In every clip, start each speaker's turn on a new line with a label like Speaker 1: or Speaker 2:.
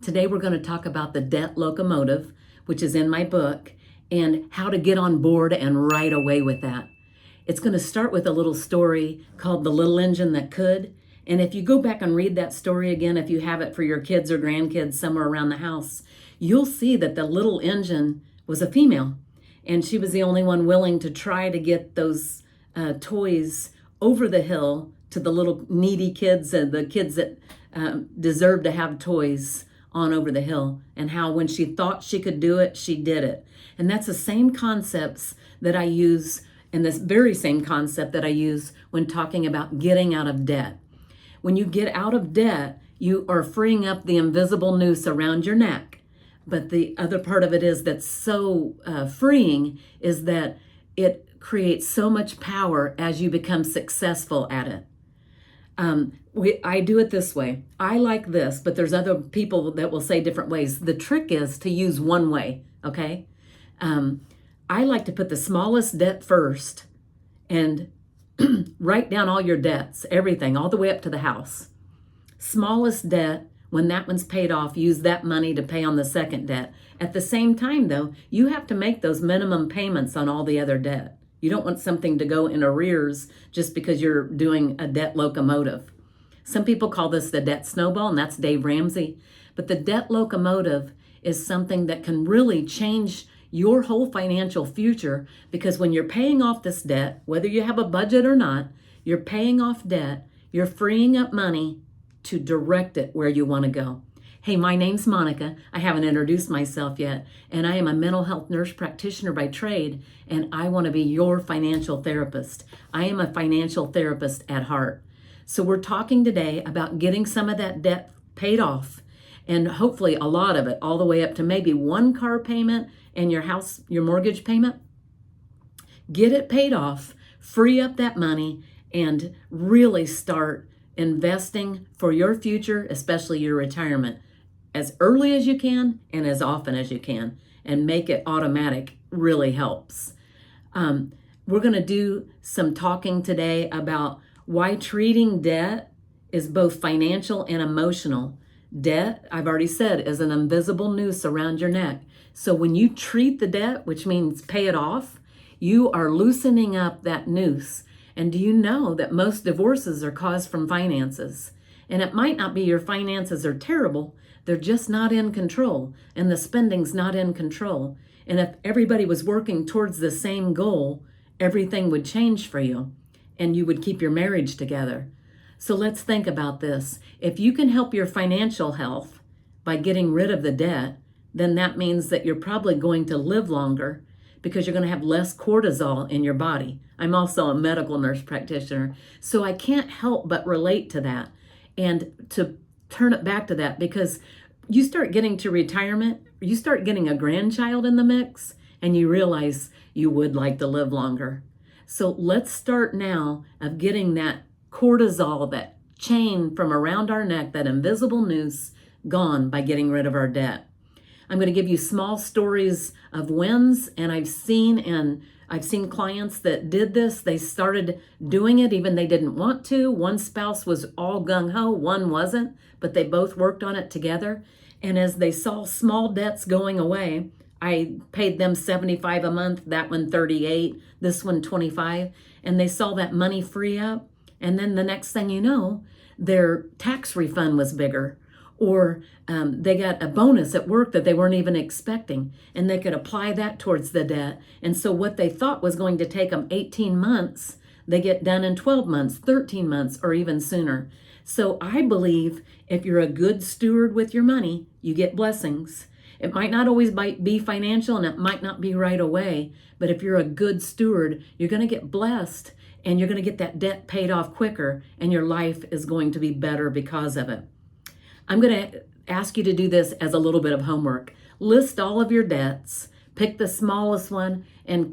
Speaker 1: Today we're going to talk about the debt locomotive, which is in my book, and how to get on board and right away with that. It's going to start with a little story called The Little Engine That Could. And if you go back and read that story again, if you have it for your kids or grandkids somewhere around the house, you'll see that the little engine was a female. And she was the only one willing to try to get those toys over the hill to the little needy kids and the kids that deserved to have toys on over the hill, and how when she thought she could do it, she did it. And that's the same concepts that I use, and this very same concept that I use when talking about getting out of debt. When you get out of debt, you are freeing up the invisible noose around your neck. But the other part of it is that's so freeing is that it creates so much power as you become successful at it. I do it this way. I like this, but there's other people that will say different ways. The trick is to use one way, okay? I like to put the smallest debt first and write down all your debts, everything, all the way up to the house. Smallest debt, when that one's paid off, use that money to pay on the second debt. At the same time, though, you have to make those minimum payments on all the other debt. You don't want something to go in arrears just because you're doing a debt locomotive. Some people call this the debt snowball, and that's Dave Ramsey. But the debt locomotive is something that can really change your whole financial future, because when you're paying off this debt, whether you have a budget or not, you're paying off debt, you're freeing up money to direct it where you want to go. Hey, my name's Monica. I haven't introduced myself yet, and I am a mental health nurse practitioner by trade, and I want to be your financial therapist. I am a financial therapist at heart. So we're talking today about getting some of that debt paid off, and hopefully a lot of it, all the way up to maybe one car payment and your mortgage payment. Get it paid off, free up that money, and really start investing for your future, especially your retirement, as early as you can and as often as you can, and make it automatic really helps. We're going to do some talking today about why treating debt is both financial and emotional. Debt, I've already said, is an invisible noose around your neck. So when you treat the debt, which means pay it off, you are loosening up that noose. And do you know that most divorces are caused from finances? And it might not be your finances are terrible, they're just not in control, and the spending's not in control. And if everybody was working towards the same goal, everything would change for you, and you would keep your marriage together. So let's think about this. If you can help your financial health by getting rid of the debt, then that means that you're probably going to live longer, because you're going to have less cortisol in your body. I'm also a medical nurse practitioner, so I can't help but relate to that and to turn it back to that, because you start getting to retirement, you start getting a grandchild in the mix, and you realize you would like to live longer. So let's start now of getting that cortisol, that chain from around our neck, that invisible noose, gone by getting rid of our debt. I'm going to give you small stories of wins, and I've seen clients that did this. They started doing it even they didn't want to. One spouse was all gung-ho, one wasn't, but they both worked on it together. And as they saw small debts going away, I paid them $75 a month, that one $38, this one $25, and they saw that money free up. And then the next thing you know, their tax refund was bigger, or they got a bonus at work that they weren't even expecting, and they could apply that towards the debt. And so what they thought was going to take them 18 months, they get done in 12 months, 13 months, or even sooner. So I believe if you're a good steward with your money, you get blessings. It might not always be financial, and it might not be right away, but if you're a good steward, you're going to get blessed, and you're going to get that debt paid off quicker, and your life is going to be better because of it. I'm going to ask you to do this as a little bit of homework. List all of your debts, pick the smallest one, and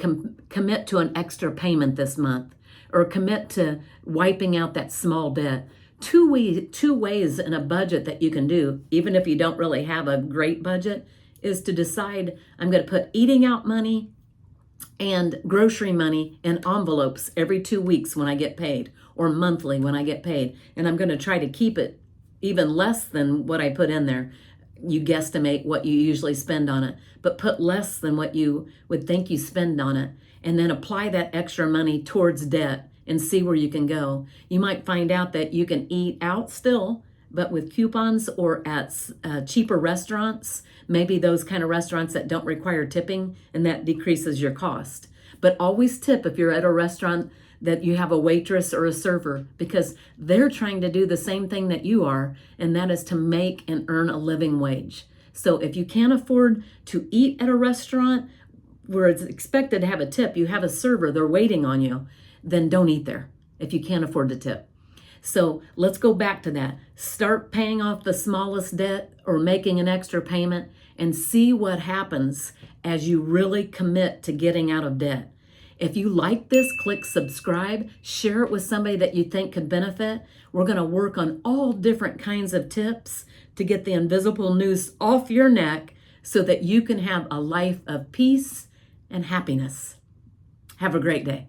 Speaker 1: commit to an extra payment this month, or commit to wiping out that small debt. Two ways in a budget that you can do, even if you don't really have a great budget, is to decide, I'm going to put eating out money and grocery money in envelopes every 2 weeks when I get paid, or monthly when I get paid. And I'm going to try to keep it even less than what I put in there. you guesstimate what you usually spend on it, but put less than what you would think you spend on it, and then apply that extra money towards debt and see where you can go. You might find out that you can eat out still, but with coupons or at cheaper restaurants, maybe those kind of restaurants that don't require tipping, and that decreases your cost. But always tip if you're at a restaurant that you have a waitress or a server, because they're trying to do the same thing that you are, and that is to make and earn a living wage. So if you can't afford to eat at a restaurant where it's expected to have a tip, you have a server, they're waiting on you, then don't eat there if you can't afford to tip. So let's go back to that. Start paying off the smallest debt or making an extra payment, and see what happens as you really commit to getting out of debt. If you like this, click subscribe, share it with somebody that you think could benefit. We're going to work on all different kinds of tips to get the invisible noose off your neck so that you can have a life of peace and happiness. Have a great day.